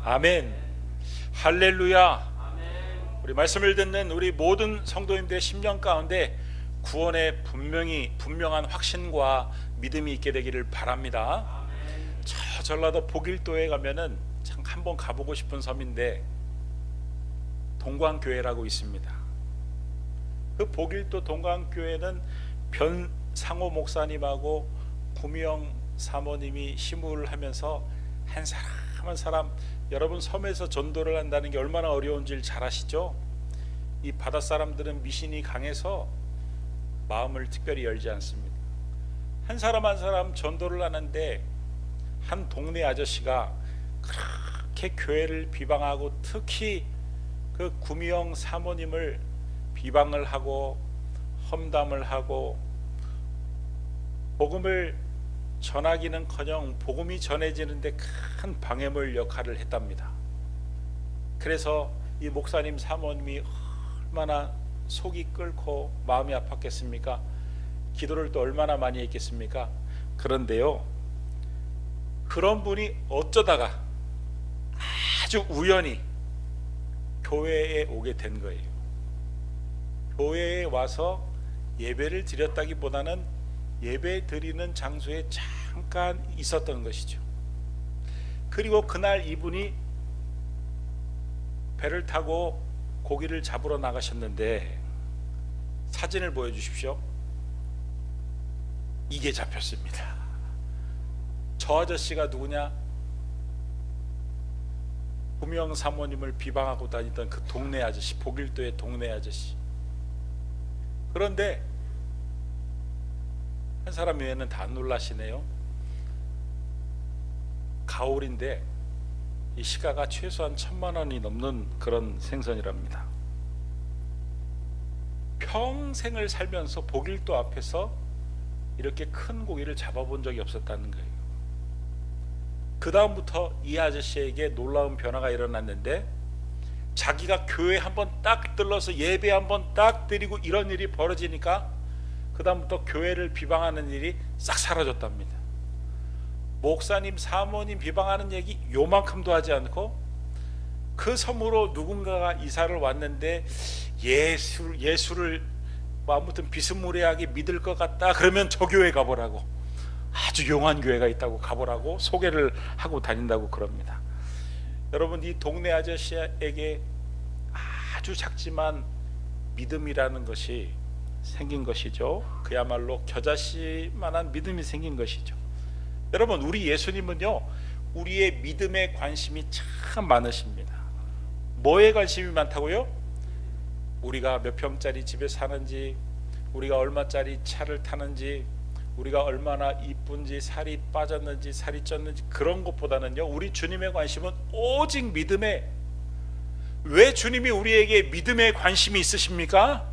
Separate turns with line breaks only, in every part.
아멘. 할렐루야. 우리 말씀을 듣는 우리 모든 성도님들의 심령 가운데 구원의 분명한 확신과 믿음이 있게 되기를 바랍니다. 저 전라도 보길도에 가면은 참 한번 가보고 싶은 섬인데 동광교회라고 있습니다. 그 보길도 동광교회는 변상호 목사님하고 구미영 사모님이 시무를 하면서 한 사람 한 사람, 여러분 섬에서 전도를 한다는 게 얼마나 어려운지 잘 아시죠? 이 바다 사람들은 미신이 강해서 마음을 특별히 열지 않습니다. 한 사람 한 사람 전도를 하는데 한 동네 아저씨가 그렇게 교회를 비방하고 특히 그 구미영 사모님을 비방을 하고 험담을 하고 복음을 전하기는커녕 복음이 전해지는데 큰 방해물 역할을 했답니다. 그래서 이 목사님 사모님이 얼마나 속이 끓고 마음이 아팠겠습니까? 기도를 또 얼마나 많이 했겠습니까? 그런데요, 그런 분이 어쩌다가 아주 우연히 교회에 오게 된 거예요. 교회에 와서 예배를 드렸다기보다는 예배 드리는 장소에 잠깐 있었던 것이죠. 그리고 그날 이분이 배를 타고 고기를 잡으러 나가셨는데 사진을 보여주십시오. 이게 잡혔습니다. 저 아저씨가 누구냐? 구명 사모님을 비방하고 다니던 그 동네 아저씨, 보길도의 동네 아저씨. 그런데 한 사람 외에는 다 놀라시네요. 가오리인데 이 시가가 최소한 1,000만 원이 넘는 그런 생선이랍니다. 평생을 살면서 보길도 앞에서 이렇게 큰 고기를 잡아본 적이 없었다는 거예요. 그 다음부터 이 아저씨에게 놀라운 변화가 일어났는데, 자기가 교회 한번 딱 들러서 예배 한번 딱 드리고 이런 일이 벌어지니까 그 다음부터 교회를 비방하는 일이 싹 사라졌답니다. 목사님 사모님 비방하는 얘기 요만큼도 하지 않고, 그 섬으로 누군가가 이사를 왔는데 예수를 뭐 아무튼 비스무리하게 믿을 것 같다 그러면 저 교회 가보라고, 아주 용한 교회가 있다고 가보라고 소개를 하고 다닌다고 그럽니다. 여러분, 이 동네 아저씨에게 아주 작지만 믿음이라는 것이 생긴 것이죠. 그야말로 겨자씨만한 믿음이 생긴 것이죠. 여러분, 우리 예수님은요, 우리의 믿음에 관심이 참 많으십니다. 뭐에 관심이 많다고요? 우리가 몇 평짜리 집에 사는지, 우리가 얼마짜리 차를 타는지, 우리가 얼마나 이쁜지, 살이 빠졌는지 살이 쪘는지, 그런 것보다는요, 우리 주님의 관심은 오직 믿음에. 왜 주님이 우리에게 믿음에 관심이 있으십니까?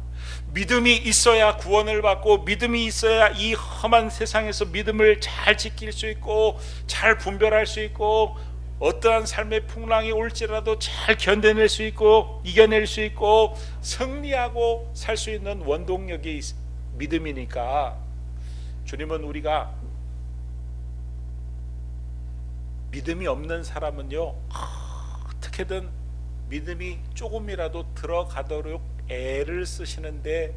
믿음이 있어야 구원을 받고, 믿음이 있어야 이 험한 세상에서 믿음을 잘 지킬 수 있고, 잘 분별할 수 있고, 어떠한 삶의 풍랑이 올지라도 잘 견뎌낼 수 있고, 이겨낼 수 있고, 승리하고 살 수 있는 원동력이 믿음이니까, 주님은 우리가 믿음이 없는 사람은요, 어떻게든 믿음이 조금이라도 들어가도록 애를 쓰시는데,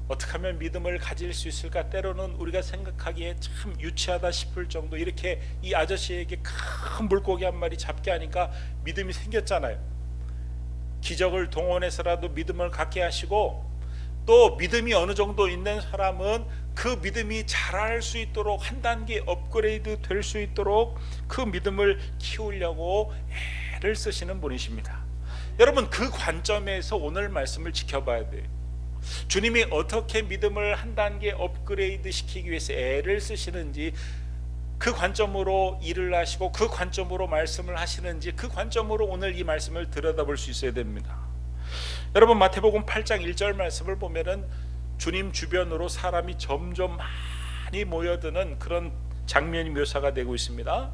어떻게 하면 믿음을 가질 수 있을까? 때로는 우리가 생각하기에 참 유치하다 싶을 정도, 이렇게 이 아저씨에게 큰 물고기 한 마리 잡게 하니까 믿음이 생겼잖아요. 기적을 동원해서라도 믿음을 갖게 하시고, 또 믿음이 어느 정도 있는 사람은 그 믿음이 자랄 수 있도록, 한 단계 업그레이드 될 수 있도록 그 믿음을 키우려고 애를 쓰시는 분이십니다. 여러분, 그 관점에서 오늘 말씀을 지켜봐야 돼요. 주님이 어떻게 믿음을 한 단계 업그레이드 시키기 위해서 애를 쓰시는지, 그 관점으로 일을 하시고 그 관점으로 말씀을 하시는지, 그 관점으로 오늘 이 말씀을 들여다볼 수 있어야 됩니다. 여러분, 마태복음 8장 1절 말씀을 보면은 주님 주변으로 사람이 점점 많이 모여드는 그런 장면이 묘사가 되고 있습니다.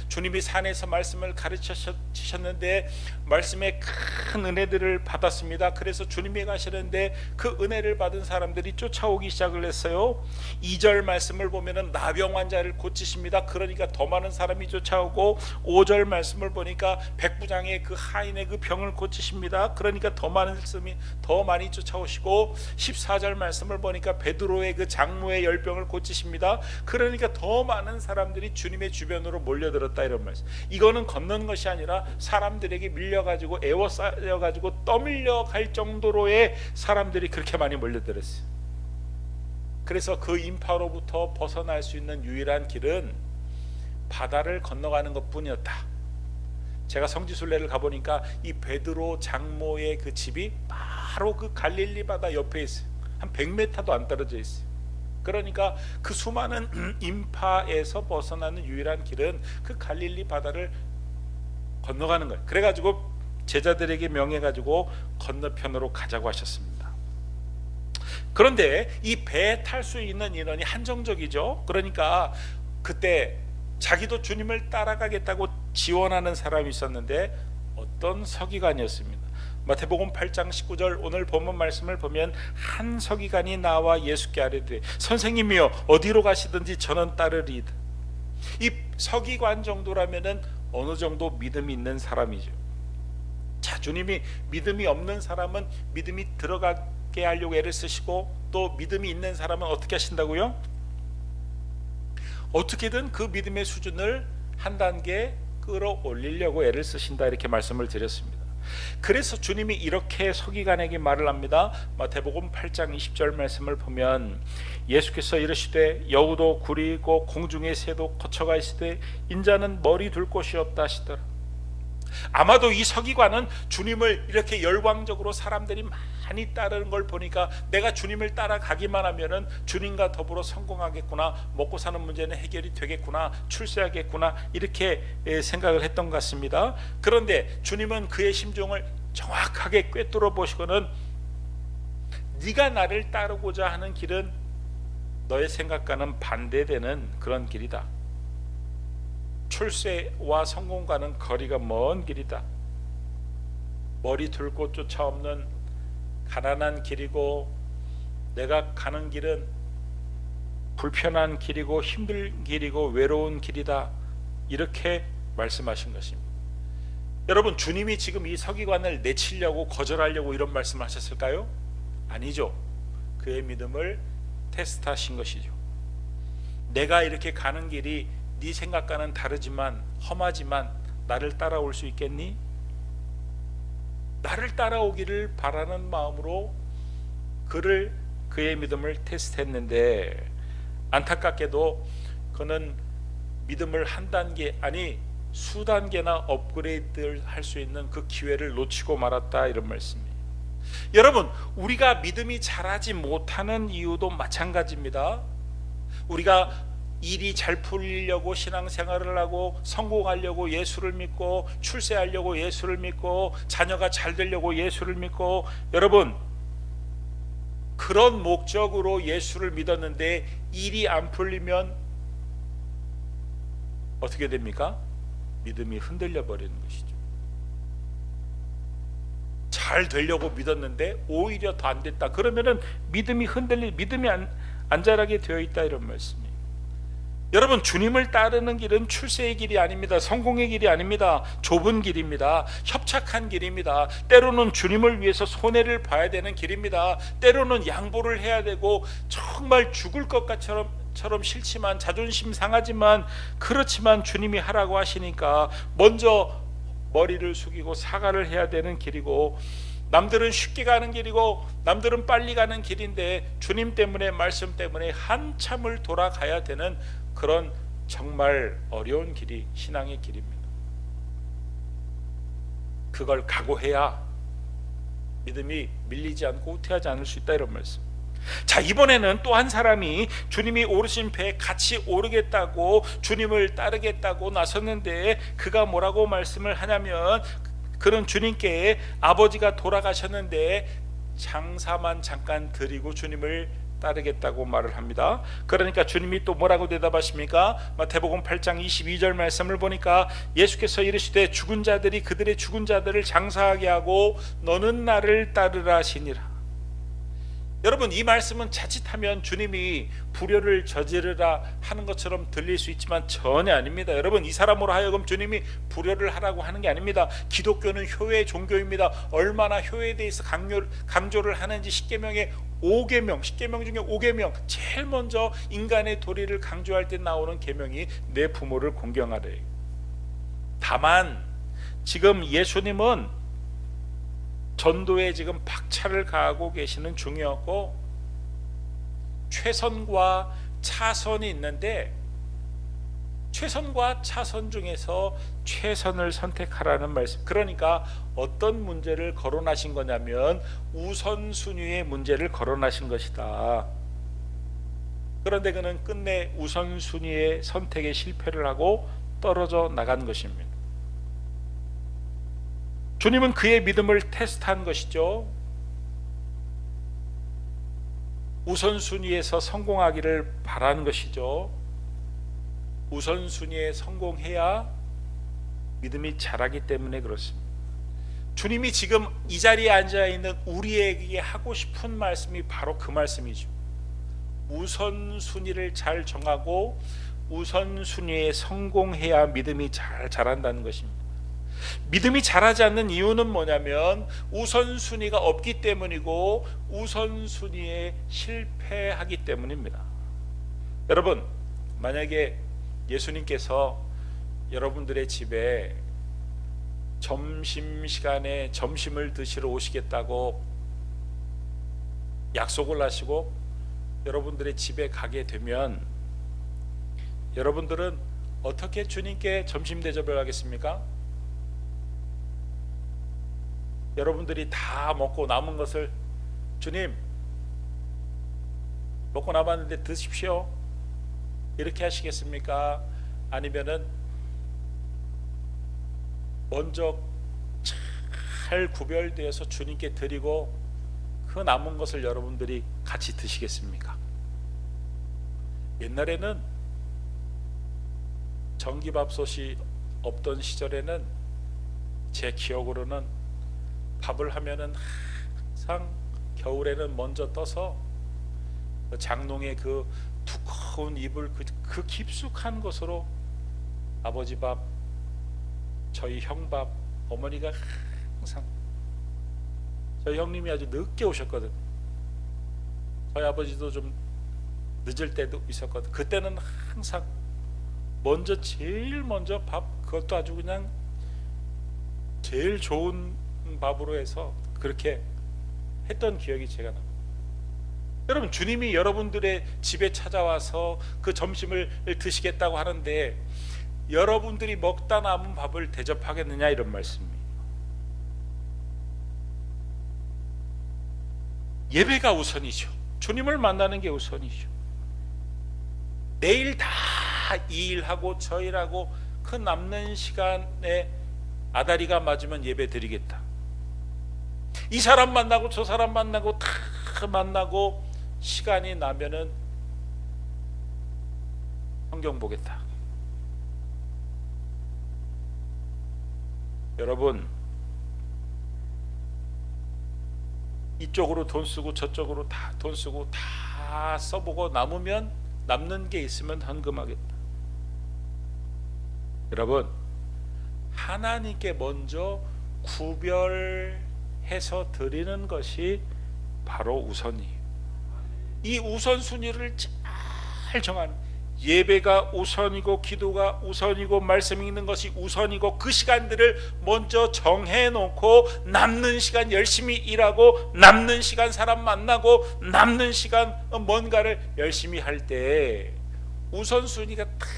주님이 산에서 말씀을 가르치셨는데 말씀의 큰 은혜들을 받았습니다. 그래서 주님이 가시는데 그 은혜를 받은 사람들이 쫓아오기 시작을 했어요. 2절 말씀을 보면은 나병 환자를 고치십니다. 그러니까 더 많은 사람이 쫓아오고, 5절 말씀을 보니까 백부장의 그 하인의 그 병을 고치십니다. 그러니까 더 많이 쫓아오시고, 14절 말씀을 보니까 베드로의 그 장모의 열병을 고치십니다. 그러니까 더 많은 사람들이 주님의 주변으로 몰려들었다, 이런 말씀. 이거는 걷는 것이 아니라 사람들에게 밀려가지고 에워싸여가지고 떠밀려 갈 정도로의 사람들이 그렇게 많이 몰려들었어요. 그래서 그 인파로부터 벗어날 수 있는 유일한 길은 바다를 건너가는 것뿐이었다. 제가 성지순례를 가보니까 이 베드로 장모의 그 집이 바로 그 갈릴리 바다 옆에 있어요. 한 100m도 안 떨어져 있어요. 그러니까 그 수많은 인파에서 벗어나는 유일한 길은 그 갈릴리 바다를 건너가는 거예요. 그래가지고 제자들에게 명해가지고 건너편으로 가자고 하셨습니다. 그런데 이 배에 탈 수 있는 인원이 한정적이죠. 그러니까 그때 자기도 주님을 따라가겠다고 지원하는 사람이 있었는데 어떤 서기관이었습니다. 마태복음 8장 19절 오늘 본문 말씀을 보면 한 서기관이 나와 예수께 아뢰되 선생님이여 어디로 가시든지 저는 따르리이다. 이 서기관 정도라면은 어느 정도 믿음이 있는 사람이죠. 자, 주님이 믿음이 없는 사람은 믿음이 들어가게 하려고 애를 쓰시고, 또 믿음이 있는 사람은 어떻게 하신다고요? 어떻게든 그 믿음의 수준을 한 단계 끌어올리려고 애를 쓰신다, 이렇게 말씀을 드렸습니다. 그래서 주님이 이렇게 서기관에게 말을 합니다. 마태복음 8장 20절 말씀을 보면 예수께서 이르시되 여우도 굴이고 공중의 새도 거쳐가 있으되 인자는 머리 둘 곳이 없다 하시더라. 아마도 이 서기관은 주님을 이렇게 열광적으로 사람들이 많이 따르는 걸 보니까 내가 주님을 따라가기만 하면은 주님과 더불어 성공하겠구나, 먹고 사는 문제는 해결이 되겠구나, 출세하겠구나, 이렇게 생각을 했던 것 같습니다. 그런데 주님은 그의 심정을 정확하게 꿰뚫어 보시고는 네가 나를 따르고자 하는 길은 너의 생각과는 반대되는 그런 길이다. 출세와 성공과는 거리가 먼 길이다. 머리 둘 곳조차 없는 가난한 길이고, 내가 가는 길은 불편한 길이고 힘든 길이고 외로운 길이다, 이렇게 말씀하신 것입니다. 여러분, 주님이 지금 이 서기관을 내치려고 거절하려고 이런 말씀을 하셨을까요? 아니죠. 그의 믿음을 테스트하신 것이죠. 내가 이렇게 가는 길이 네 생각과는 다르지만 험하지만 나를 따라올 수 있겠니? 나를 따라오기를 바라는 마음으로 그의 믿음을 테스트했는데, 안타깝게도 그는 믿음을 한 단계, 아니 수 단계나 업그레이드를 할 수 있는 그 기회를 놓치고 말았다, 이런 말씀이에요. 여러분, 우리가 믿음이 자라지 못하는 이유도 마찬가지입니다. 우리가 일이 잘 풀리려고 신앙생활을 하고, 성공하려고 예수를 믿고, 출세하려고 예수를 믿고, 자녀가 잘 되려고 예수를 믿고, 여러분 그런 목적으로 예수를 믿었는데 일이 안 풀리면 어떻게 됩니까? 믿음이 흔들려 버리는 것이죠. 잘 되려고 믿었는데 오히려 더 안 됐다, 그러면은 믿음이 안 자라게 되어 있다, 이런 말씀이에요. 여러분, 주님을 따르는 길은 출세의 길이 아닙니다. 성공의 길이 아닙니다. 좁은 길입니다. 협착한 길입니다. 때로는 주님을 위해서 손해를 봐야 되는 길입니다. 때로는 양보를 해야 되고, 정말 죽을 것처럼 싫지만, 자존심 상하지만, 그렇지만 주님이 하라고 하시니까 먼저 머리를 숙이고 사과를 해야 되는 길이고, 남들은 쉽게 가는 길이고 남들은 빨리 가는 길인데 주님 때문에, 말씀 때문에 한참을 돌아가야 되는 그런 정말 어려운 길이 신앙의 길입니다. 그걸 각오해야 믿음이 밀리지 않고 후퇴하지 않을 수 있다, 이런 말씀. 자, 이번에는 또 한 사람이 주님이 오르신 배에 같이 오르겠다고, 주님을 따르겠다고 나섰는데, 그가 뭐라고 말씀을 하냐면, 그는 주님께 아버지가 돌아가셨는데 장사만 잠깐 드리고 주님을 따르겠다고 말을 합니다. 그러니까 주님이 또 뭐라고 대답하십니까? 마태복음 8장 22절 말씀을 보니까 예수께서 이르시되 죽은 자들이 그들의 죽은 자들을 장사하게 하고 너는 나를 따르라 하시니라. 여러분, 이 말씀은 자칫하면 주님이 불효를 저지르라 하는 것처럼 들릴 수 있지만 전혀 아닙니다. 여러분, 이 사람으로 하여금 주님이 불효를 하라고 하는 게 아닙니다. 기독교는 효의 종교입니다. 얼마나 효에 대해서 강조를 하는지 십계명의 5계명, 10계명 중에 5계명, 제일 먼저 인간의 도리를 강조할 때 나오는 계명이 내 부모를 공경하래. 다만 지금 예수님은 전도에 지금 박차를 가하고 계시는 중이었고, 최선과 차선이 있는데 최선과 차선 중에서 최선을 선택하라는 말씀. 그러니까 어떤 문제를 거론하신 거냐면 우선순위의 문제를 거론하신 것이다. 그런데 그는 끝내 우선순위의 선택에 실패를 하고 떨어져 나간 것입니다. 주님은 그의 믿음을 테스트한 것이죠. 우선순위에서 성공하기를 바라는 것이죠. 우선순위에 성공해야 믿음이 자라기 때문에 그렇습니다. 주님이 지금 이 자리에 앉아있는 우리에게 하고 싶은 말씀이 바로 그 말씀이죠. 우선순위를 잘 정하고 우선순위에 성공해야 믿음이 잘 자란다는 것입니다. 믿음이 자라지 않는 이유는 뭐냐면 우선순위가 없기 때문이고 우선순위에 실패하기 때문입니다. 여러분, 만약에 예수님께서 여러분들의 집에 점심시간에 점심을 드시러 오시겠다고 약속을 하시고 여러분들의 집에 가게 되면 여러분들은 어떻게 주님께 점심 대접을 하겠습니까? 여러분들이 다 먹고 남은 것을 주님 먹고 남았는데 드십시오 이렇게 하시겠습니까? 아니면은 먼저 잘 구별되어서 주님께 드리고 그 남은 것을 여러분들이 같이 드시겠습니까? 옛날에는 전기밥솥이 없던 시절에는 제 기억으로는 밥을 하면은 항상 겨울에는 먼저 떠서 장롱의 그 두꺼운 이불 그 깊숙한 곳으로 아버지 밥, 저희 형 밥, 어머니가 항상, 저희 형님이 아주 늦게 오셨거든. 저희 아버지도 좀 늦을 때도 있었거든. 그때는 항상 제일 먼저 밥, 그것도 아주 그냥 제일 좋은 밥으로 해서 그렇게 했던 기억이 제가 납니다. 여러분, 주님이 여러분들의 집에 찾아와서 그 점심을 드시겠다고 하는데 여러분들이 먹다 남은 밥을 대접하겠느냐, 이런 말씀이에요. 예배가 우선이죠. 주님을 만나는 게 우선이죠. 내일 다 이 일하고 저 일하고 그 남는 시간에 아다리가 맞으면 예배 드리겠다. 이 사람 만나고 저 사람 만나고 다 만나고 시간이 나면은 성경 보겠다. 여러분, 이쪽으로 돈 쓰고 저쪽으로 다 돈 쓰고 다 써보고 남는 게 있으면 헌금하겠다. 여러분, 하나님께 먼저 구별해서 드리는 것이 바로 우선이에요. 이 우선순위를 잘 정하는, 예배가 우선이고 기도가 우선이고 말씀 읽는 것이 우선이고 그 시간들을 먼저 정해놓고 남는 시간 열심히 일하고 남는 시간 사람 만나고 남는 시간 뭔가를 열심히 할 때 우선순위가 딱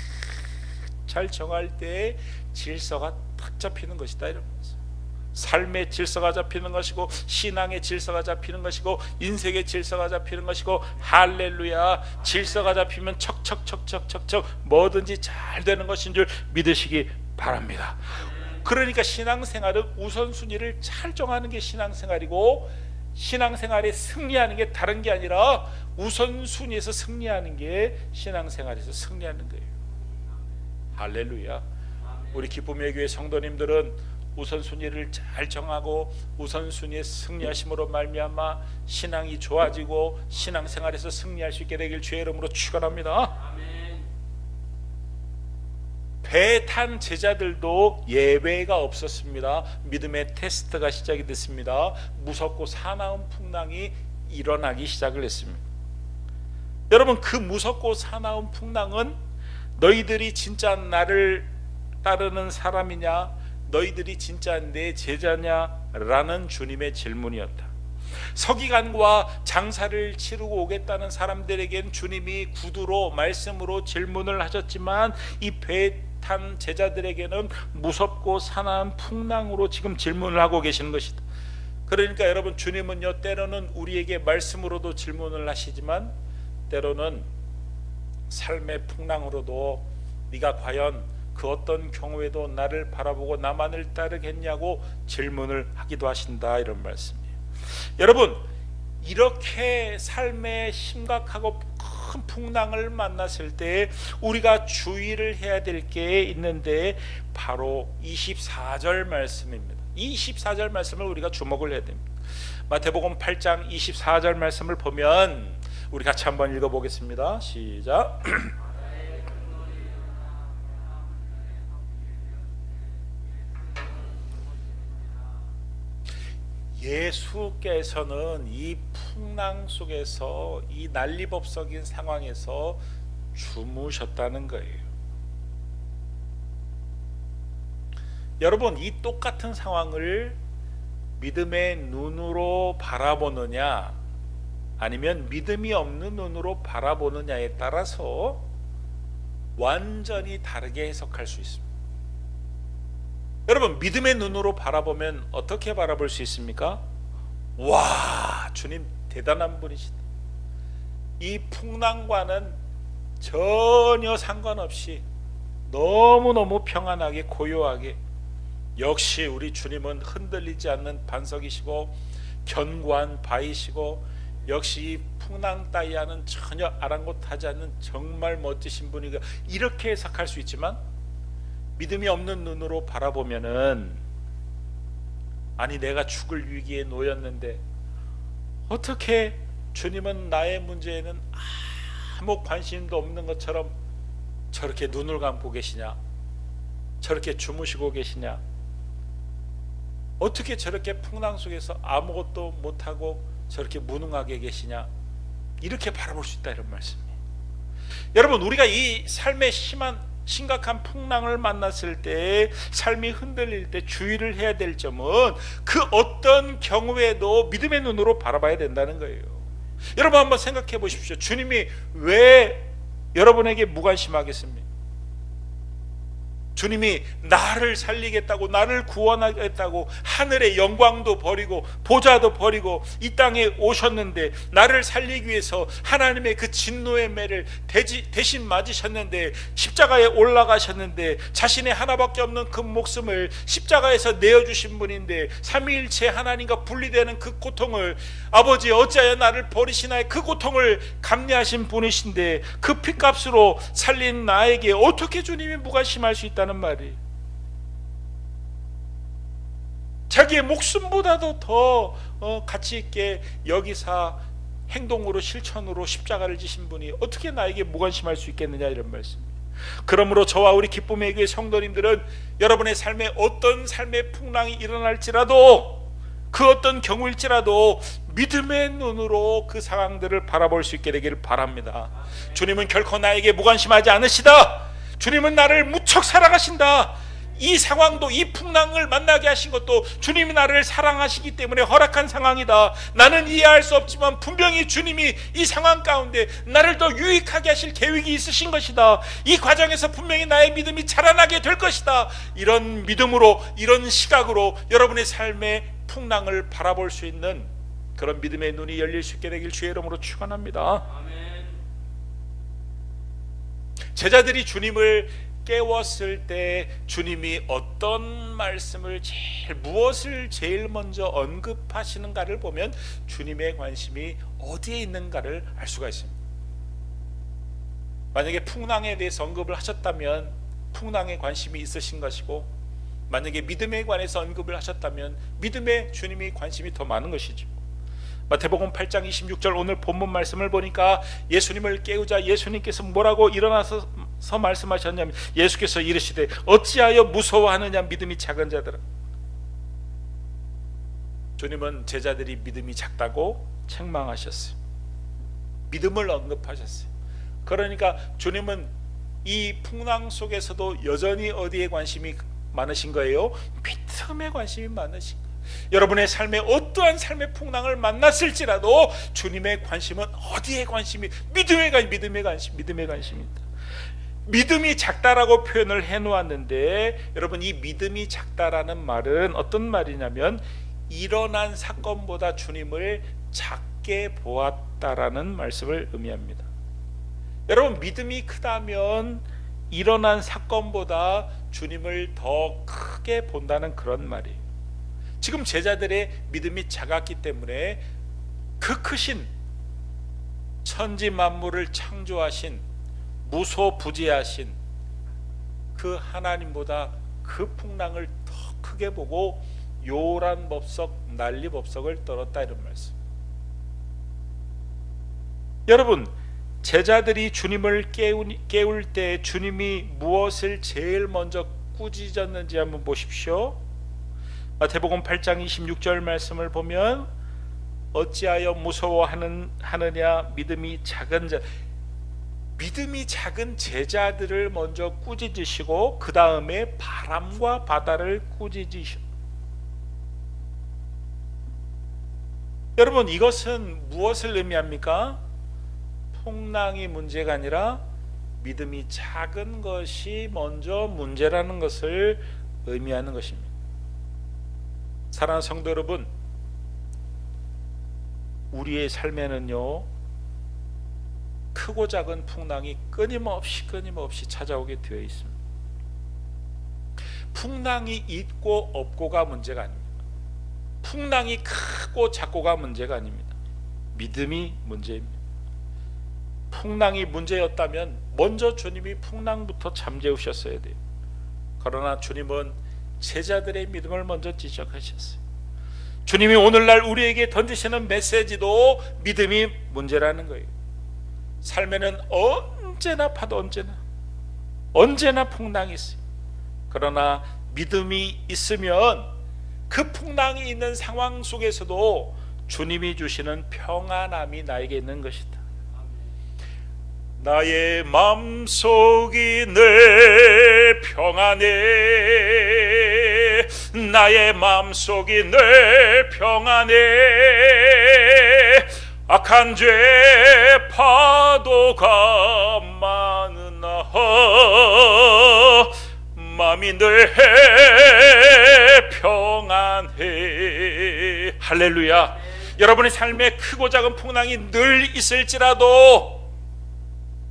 잘 정할 때 질서가 딱 잡히는 것이다, 이런 거죠. 삶의 질서가 잡히는 것이고 신앙의 질서가 잡히는 것이고 인생의 질서가 잡히는 것이고, 할렐루야, 질서가 잡히면 척척척척척척 뭐든지 잘 되는 것인 줄 믿으시기 바랍니다. 그러니까 신앙생활은 우선순위를 잘 정하는 게 신앙생활이고, 신앙생활에 승리하는 게 다른 게 아니라 우선순위에서 승리하는 게 신앙생활에서 승리하는 거예요. 할렐루야. 우리 기쁨의 교회 성도님들은 우선순위를 잘 정하고 우선순위에 승리하심으로 말미암아 신앙이 좋아지고 신앙생활에서 승리할 수 있게 되길 주의 이름으로 축원합니다. 배 탄 제자들도 예외가 없었습니다. 믿음의 테스트가 시작이 됐습니다. 무섭고 사나운 풍랑이 일어나기 시작을 했습니다. 여러분, 그 무섭고 사나운 풍랑은 너희들이 진짜 나를 따르는 사람이냐, 너희들이 진짜 내 제자냐 라는 주님의 질문이었다. 서기관과 장사를 치르고 오겠다는 사람들에겐 주님이 구두로 말씀으로 질문을 하셨지만 이 배 탄 제자들에게는 무섭고 사나운 풍랑으로 지금 질문을 하고 계시는 것이다. 그러니까 여러분, 주님은요, 때로는 우리에게 말씀으로도 질문을 하시지만 때로는 삶의 풍랑으로도 네가 과연 그 어떤 경우에도 나를 바라보고 나만을 따르겠냐고 질문을 하기도 하신다, 이런 말씀이에요. 여러분, 이렇게 삶의 심각하고 큰 풍랑을 만났을 때 우리가 주의를 해야 될 게 있는데 바로 24절 말씀입니다. 24절 말씀을 우리가 주목을 해야 됩니다. 마태복음 8장 24절 말씀을 보면 우리 같이 한번 읽어보겠습니다. 시작. 예수께서는 이 풍랑 속에서, 이 난리법석인 상황에서 주무셨다는 거예요. 여러분, 이 똑같은 상황을 믿음의 눈으로 바라보느냐 아니면 믿음이 없는 눈으로 바라보느냐에 따라서 완전히 다르게 해석할 수 있습니다. 여러분, 믿음의 눈으로 바라보면 어떻게 바라볼 수 있습니까? 와, 주님 대단한 분이시다. 이 풍랑과는 전혀 상관없이 너무너무 평안하게 고요하게, 역시 우리 주님은 흔들리지 않는 반석이시고 견고한 바위시고, 역시 이 풍랑 따위와는 전혀 아랑곳하지 않는 정말 멋지신 분이다, 이렇게 해석할 수 있지만 믿음이 없는 눈으로 바라보면은, 아니 내가 죽을 위기에 놓였는데 어떻게 주님은 나의 문제에는 아무 관심도 없는 것처럼 저렇게 눈을 감고 계시냐, 저렇게 주무시고 계시냐, 어떻게 저렇게 풍랑 속에서 아무것도 못하고 저렇게 무능하게 계시냐, 이렇게 바라볼 수 있다, 이런 말씀이에요. 여러분, 우리가 이 삶의 심각한 풍랑을 만났을 때, 삶이 흔들릴 때 주의를 해야 될 점은 그 어떤 경우에도 믿음의 눈으로 바라봐야 된다는 거예요. 여러분, 한번 생각해 보십시오. 주님이 왜 여러분에게 무관심하겠습니까? 주님이 나를 살리겠다고, 나를 구원하겠다고 하늘의 영광도 버리고 보좌도 버리고 이 땅에 오셨는데, 나를 살리기 위해서 하나님의 그 진노의 매를 대신 맞으셨는데, 십자가에 올라가셨는데, 자신의 하나밖에 없는 그 목숨을 십자가에서 내어주신 분인데, 삼위일체 하나님과 분리되는 그 고통을, 아버지 어찌하여 나를 버리시나의 그 고통을 감내하신 분이신데, 그 핏값으로 살린 나에게 어떻게 주님이 무관심할 수 있다는 말이, 자기의 목숨보다도 더 가치 있게 여기사 행동으로 실천으로 십자가를 지신 분이 어떻게 나에게 무관심할 수 있겠느냐, 이런 말씀입니다. 그러므로 저와 우리 기쁨의 교회 성도님들은 여러분의 삶에 어떤 삶의 풍랑이 일어날지라도, 그 어떤 경우일지라도 믿음의 눈으로 그 상황들을 바라볼 수 있게 되기를 바랍니다. 주님은 결코 나에게 무관심하지 않으시다. 주님은 나를 무척 사랑하신다. 이 상황도, 이 풍랑을 만나게 하신 것도 주님이 나를 사랑하시기 때문에 허락한 상황이다. 나는 이해할 수 없지만 분명히 주님이 이 상황 가운데 나를 더 유익하게 하실 계획이 있으신 것이다. 이 과정에서 분명히 나의 믿음이 자라나게 될 것이다. 이런 믿음으로, 이런 시각으로 여러분의 삶의 풍랑을 바라볼 수 있는 그런 믿음의 눈이 열릴 수 있게 되길 주의 이름으로 축원합니다. 제자들이 주님을 깨웠을 때 주님이 어떤 말씀을 무엇을 제일 먼저 언급하시는가를 보면 주님의 관심이 어디에 있는가를 알 수가 있습니다. 만약에 풍랑에 대해서 언급을 하셨다면 풍랑에 관심이 있으신 것이고, 만약에 믿음에 관해서 언급을 하셨다면 믿음에 주님이 관심이 더 많은 것이죠. 마태복음 8장 26절 오늘 본문 말씀을 보니까 예수님을 깨우자 예수님께서 뭐라고 일어나서 말씀하셨냐면, 예수께서 이르시되 어찌하여 무서워하느냐 믿음이 작은 자들아. 주님은 제자들이 믿음이 작다고 책망하셨어요. 믿음을 언급하셨어요. 그러니까 주님은 이 풍랑 속에서도 여전히 어디에 관심이 많으신 거예요? 믿음에 관심이 많으신 거예요. 여러분의 삶에 어떠한 삶의 풍랑을 만났을지라도 주님의 관심은 어디에 관심이? 믿음의 관심입니다. 믿음이 작다라고 표현을 해놓았는데, 여러분 이 믿음이 작다라는 말은 어떤 말이냐면 일어난 사건보다 주님을 작게 보았다라는 말씀을 의미합니다. 여러분 믿음이 크다면 일어난 사건보다 주님을 더 크게 본다는 그런 말이에요. 지금 제자들의 믿음이 작았기 때문에 그 크신 천지 만물을 창조하신 무소부지하신 그 하나님보다 그 풍랑을 더 크게 보고 요란 법석 난리법석을 떨었다, 이런 말씀. 여러분 제자들이 주님을 깨울 때 주님이 무엇을 제일 먼저 꾸짖었는지 한번 보십시오. 마태복음 8장 26절 말씀을 보면 어찌하여 무서워하느냐 믿음이 작은 자, 믿음이 작은 제자들을 먼저 꾸짖으시고 그 다음에 바람과 바다를 꾸짖으시오. 여러분 이것은 무엇을 의미합니까? 풍랑이 문제가 아니라 믿음이 작은 것이 먼저 문제라는 것을 의미하는 것입니다. 사랑하는 성도 여러분, 우리의 삶에는요 크고 작은 풍랑이 끊임없이 찾아오게 되어 있습니다. 풍랑이 있고 없고가 문제가 아닙니다. 풍랑이 크고 작고가 문제가 아닙니다. 믿음이 문제입니다. 풍랑이 문제였다면 먼저 주님이 풍랑부터 잠재우셨어야 돼요. 그러나 주님은 제자들의 믿음을 먼저 지적하셨어요. 주님이 오늘날 우리에게 던지시는 메시지도 믿음이 문제라는 거예요. 삶에는 언제나 파도, 언제나 풍랑이 있어요. 그러나 믿음이 있으면 그 풍랑이 있는 상황 속에서도 주님이 주시는 평안함이 나에게 있는 것이다. 나의 마음속이 늘 평안해, 나의 마음속이 늘 평안해. 악한 죄 파도가 많으나 마음이 늘 평안해. 할렐루야. 여러분의 삶에 크고 작은 풍랑이 늘 있을지라도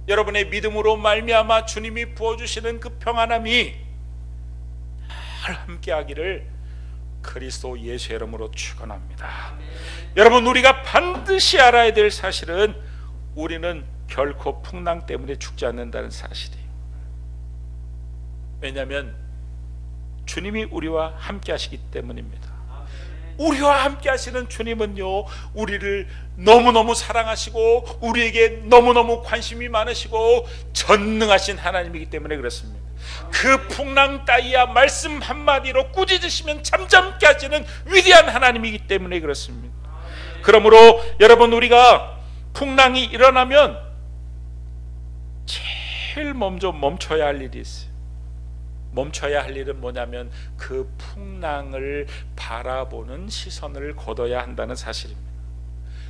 여러분의 믿음으로 말미암아 주님이 부어주시는 그 평안함이 늘 함께하기를 그리스도 예수의 이름으로 축원합니다. 여러분 우리가 반드시 알아야 될 사실은 우리는 결코 풍랑 때문에 죽지 않는다는 사실이에요. 왜냐하면 주님이 우리와 함께 하시기 때문입니다. 우리와 함께 하시는 주님은요 우리를 너무너무 사랑하시고 우리에게 너무너무 관심이 많으시고 전능하신 하나님이기 때문에 그렇습니다. 그 풍랑 따위야 말씀 한마디로 꾸짖으시면 잠잠케 하시는 위대한 하나님이기 때문에 그렇습니다. 그러므로 여러분 우리가 풍랑이 일어나면 제일 먼저 멈춰야 할 일이 있어요. 멈춰야 할 일은 뭐냐면 그 풍랑을 바라보는 시선을 거둬야 한다는 사실입니다.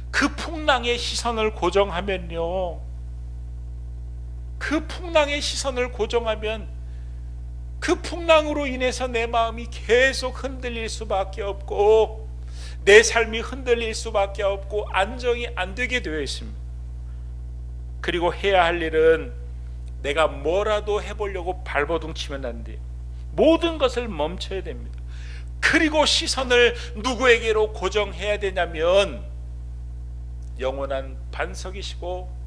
그 풍랑의 시선을 고정하면요, 그 풍랑의 시선을 고정하면 그 풍랑으로 인해서 내 마음이 계속 흔들릴 수밖에 없고 내 삶이 흔들릴 수밖에 없고 안정이 안 되게 되어 있습니다. 그리고 해야 할 일은 내가 뭐라도 해보려고 발버둥 치면 안 돼요. 모든 것을 멈춰야 됩니다. 그리고 시선을 누구에게로 고정해야 되냐면 영원한 반석이시고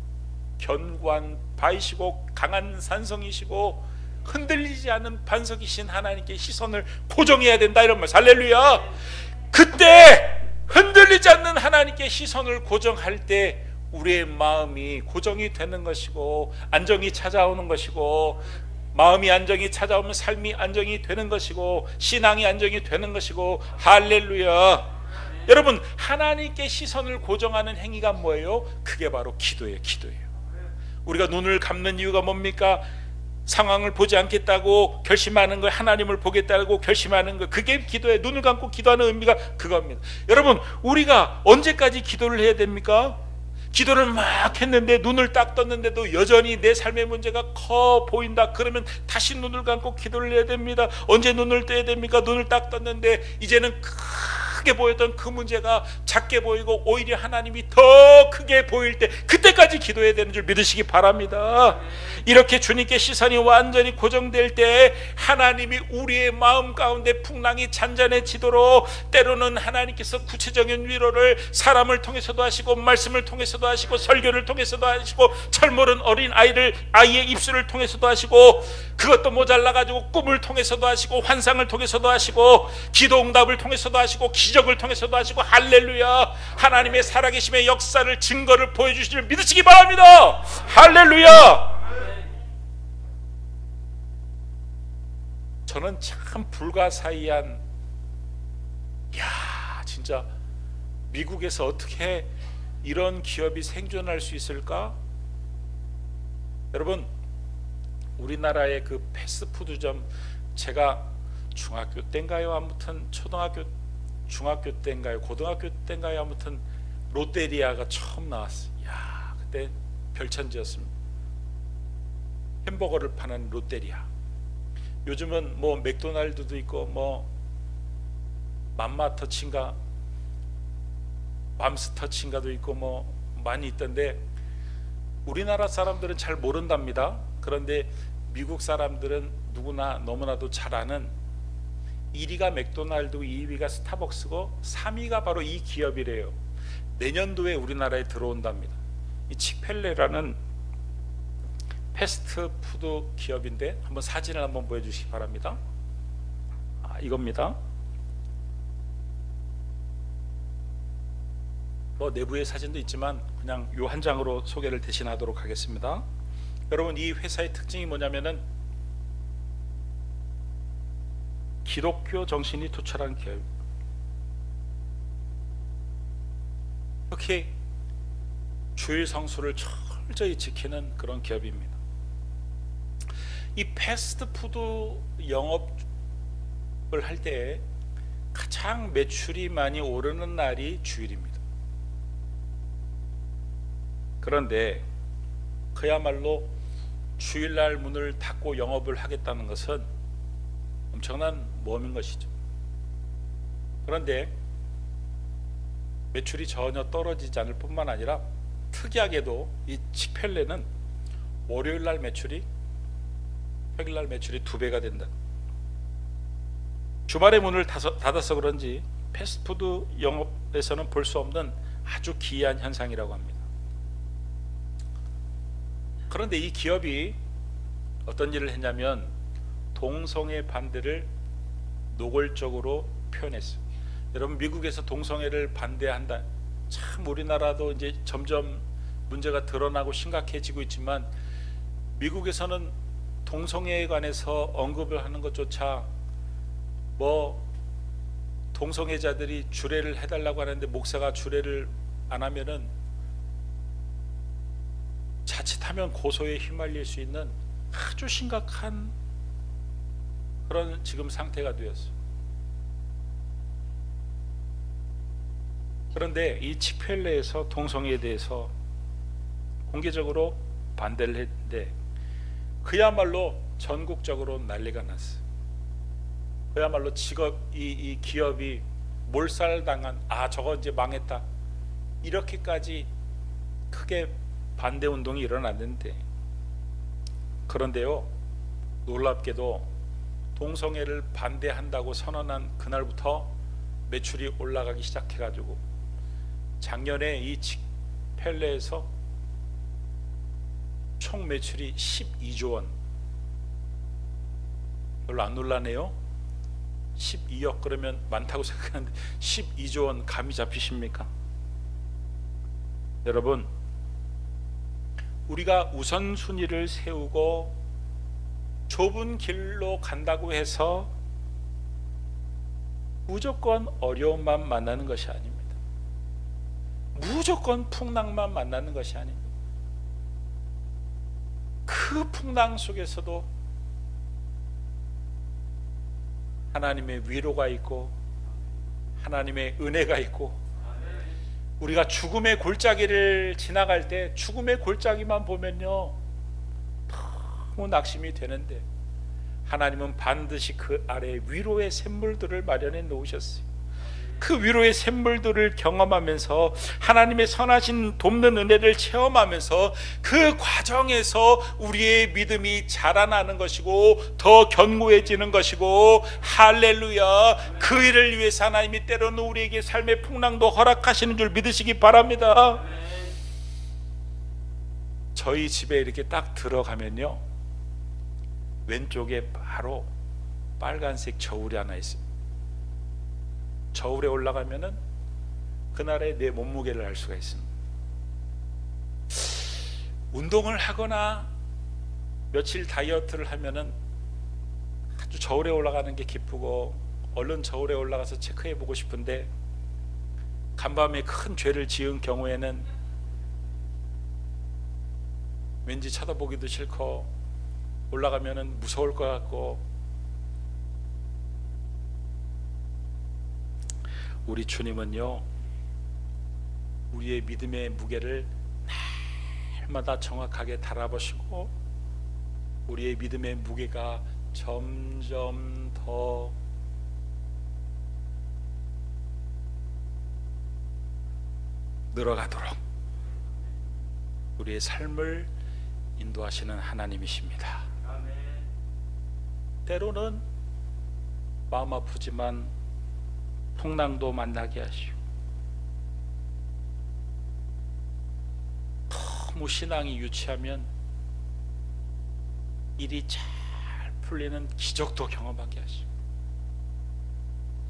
견고한 바위시고 강한 산성이시고 흔들리지 않는 반석이신 하나님께 시선을 고정해야 된다, 이런 말. 할렐루야. 그때 흔들리지 않는 하나님께 시선을 고정할 때 우리의 마음이 고정이 되는 것이고 안정이 찾아오는 것이고, 마음이 안정이 찾아오면 삶이 안정이 되는 것이고 신앙이 안정이 되는 것이고. 할렐루야. 여러분, 하나님께 시선을 고정하는 행위가 뭐예요? 그게 바로 기도예요. 기도예요. 우리가 눈을 감는 이유가 뭡니까? 상황을 보지 않겠다고 결심하는 거, 하나님을 보겠다고 결심하는 거, 그게 기도예요. 눈을 감고 기도하는 의미가 그겁니다. 여러분, 우리가 언제까지 기도를 해야 됩니까? 기도를 막 했는데 눈을 딱 떴는데도 여전히 내 삶의 문제가 커 보인다, 그러면 다시 눈을 감고 기도를 해야 됩니다. 언제 눈을 떼야 됩니까? 눈을 딱 떴는데 이제는 크게 보였던 그 문제가 작게 보이고 오히려 하나님이 더 크게 보일 때, 그때까지 기도해야 되는 줄 믿으시기 바랍니다. 이렇게 주님께 시선이 완전히 고정될 때 하나님이 우리의 마음 가운데 풍랑이 잔잔해지도록, 때로는 하나님께서 구체적인 위로를 사람을 통해서도 하시고 말씀을 통해서도 하시고 설교를 통해서도 하시고 철모른 어린 아이의 입술을 통해서도 하시고, 그것도 모자라가지고 꿈을 통해서도 하시고 환상을 통해서도 하시고 기도 응답을 통해서도 하시고 기적을 통해서도 하시고. 할렐루야. 하나님의 살아계심의 역사를, 증거를 보여주시길 믿으시기 바랍니다. 할렐루야. 저는 참 불가사의한, 진짜 미국에서 어떻게 이런 기업이 생존할 수 있을까? 여러분, 우리나라의 그 패스트푸드점, 제가 중학교 때인가요? 아무튼 중학교 때인가요? 고등학교 때인가요? 아무튼 롯데리아가 처음 나왔어요. 그때 별천지였습니다. 햄버거를 파는 롯데리아. 요즘은 뭐 맥도날드도 있고 뭐 맘마터치인가 맘스터치인가도 있고 뭐 많이 있던데, 우리나라 사람들은 잘 모른답니다. 그런데 미국 사람들은 누구나 너무나도 잘 아는 1위가 맥도날드고 2위가 스타벅스고 3위가 바로 이 기업이래요. 내년도에 우리나라에 들어온답니다. 이 칙펠레라는 패스트푸드 기업인데, 한번 사진을 한번 보여주시기 바랍니다. 이겁니다. 뭐 내부의 사진도 있지만 그냥 요 한 장으로 소개를 대신하도록 하겠습니다. 여러분, 이 회사의 특징이 뭐냐면은 기독교 정신이 투철한 기업. 특히 주일 성수를 철저히 지키는 그런 기업입니다. 이 패스트푸드 영업을 할 때 가장 매출이 많이 오르는 날이 주일입니다. 그런데 그야말로 주일날 문을 닫고 영업을 하겠다는 것은 엄청난 모험인 것이죠. 그런데 매출이 전혀 떨어지지 않을 뿐만 아니라 특이하게도 이 칙펠레는 월요일날 매출이 평일날 매출이 2배가 된다. 주말에 문을 닫아서 그런지 패스트푸드 영업에서는 볼 수 없는 아주 기이한 현상이라고 합니다. 그런데 이 기업이 어떤 일을 했냐면 동성애 반대를 노골적으로 표현했어요. 여러분, 미국에서 동성애를 반대한다. 참 우리나라도 이제 점점 문제가 드러나고 심각해지고 있지만, 미국에서는 동성애에 관해서 언급을 하는 것조차, 뭐 동성애자들이 주례를 해달라고 하는데 목사가 주례를 안 하면은 자칫하면 고소에 휘말릴 수 있는 아주 심각한 그런 지금 상태가 되었어요. 그런데 이 칙펠레에서 동성애에 대해서 공개적으로 반대를 했는데 그야말로 전국적으로 난리가 났어요. 그야말로 이 기업이 몰살당한, 저거 이제 망했다, 이렇게까지 크게 반대 운동이 일어났는데, 그런데요, 놀랍게도 동성애를 반대한다고 선언한 그날부터 매출이 올라가기 시작해가지고 작년에 이 칙펠레에서 총 매출이 12조 원, 별로 안 놀라네요. 12억 그러면 많다고 생각하는데 12조 원 감이 잡히십니까? 여러분, 우리가 우선순위를 세우고 좁은 길로 간다고 해서 무조건 어려움만 만나는 것이 아닙니다. 무조건 풍랑만 만나는 것이 아닙니다. 그 풍랑 속에서도 하나님의 위로가 있고 하나님의 은혜가 있고, 우리가 죽음의 골짜기를 지나갈 때 죽음의 골짜기만 보면요 너무 낙심이 되는데, 하나님은 반드시 그 아래에 위로의 샘물들을 마련해 놓으셨어요. 그 위로의 샘물들을 경험하면서 하나님의 선하신 돕는 은혜를 체험하면서 그 과정에서 우리의 믿음이 자라나는 것이고 더 견고해지는 것이고, 할렐루야, 그 일을 위해서 하나님이 때로는 우리에게 삶의 풍랑도 허락하시는 줄 믿으시기 바랍니다. 저희 집에 이렇게 딱 들어가면요, 왼쪽에 바로 빨간색 저울이 하나 있습니다. 저울에 올라가면은 그날의 내 몸무게를 알 수가 있습니다. 운동을 하거나 며칠 다이어트를 하면은 아주 저울에 올라가는 게 기쁘고 얼른 저울에 올라가서 체크해 보고 싶은데, 간밤에 큰 죄를 지은 경우에는 왠지 쳐다보기도 싫고 올라가면은 무서울 것 같고, 우리 주님은요 우리의 믿음의 무게를 날마다 정확하게 달아보시고 우리의 믿음의 무게가 점점 더 늘어가도록 우리의 삶을 인도하시는 하나님이십니다. 때로는 마음 아프지만 풍랑도 만나게 하시고, 너무 신앙이 유치하면 일이 잘 풀리는 기적도 경험하게 하시고,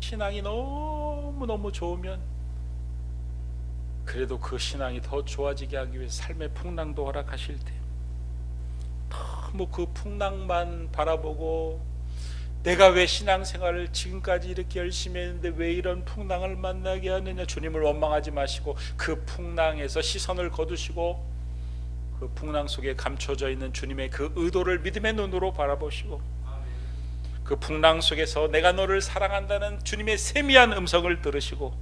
신앙이 너무너무 좋으면 그래도 그 신앙이 더 좋아지게 하기 위해 삶의 풍랑도 허락하실 때, 너무 그 풍랑만 바라보고 내가 왜 신앙생활을 지금까지 이렇게 열심히 했는데 왜 이런 풍랑을 만나게 하느냐, 주님을 원망하지 마시고 그 풍랑에서 시선을 거두시고 그 풍랑 속에 감춰져 있는 주님의 그 의도를 믿음의 눈으로 바라보시고, 그 풍랑 속에서 내가 너를 사랑한다는 주님의 세미한 음성을 들으시고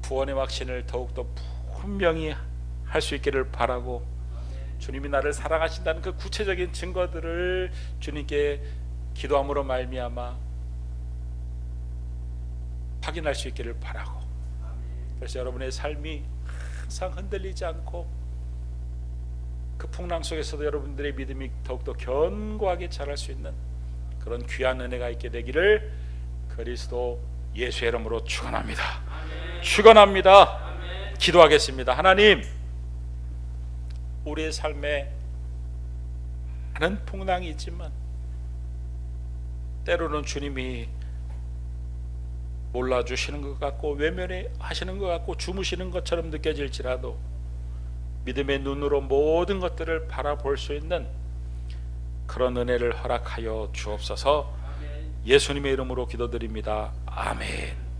구원의 확신을 더욱더 분명히 할 수 있기를 바라고, 주님이 나를 사랑하신다는 그 구체적인 증거들을 주님께 기도함으로 말미암아 확인할 수 있기를 바라고, 그래서 여러분의 삶이 항상 흔들리지 않고 그 풍랑 속에서도 여러분들의 믿음이 더욱더 견고하게 자랄 수 있는 그런 귀한 은혜가 있게 되기를 그리스도 예수의 이름으로 축원합니다. 축원합니다. 기도하겠습니다. 하나님, 우리의 삶에 많은 풍랑이 있지만 때로는 주님이 몰라주시는 것 같고 외면하시는 것 같고 주무시는 것처럼 느껴질지라도 믿음의 눈으로 모든 것들을 바라볼 수 있는 그런 은혜를 허락하여 주옵소서. 예수님의 이름으로 기도드립니다. 아멘.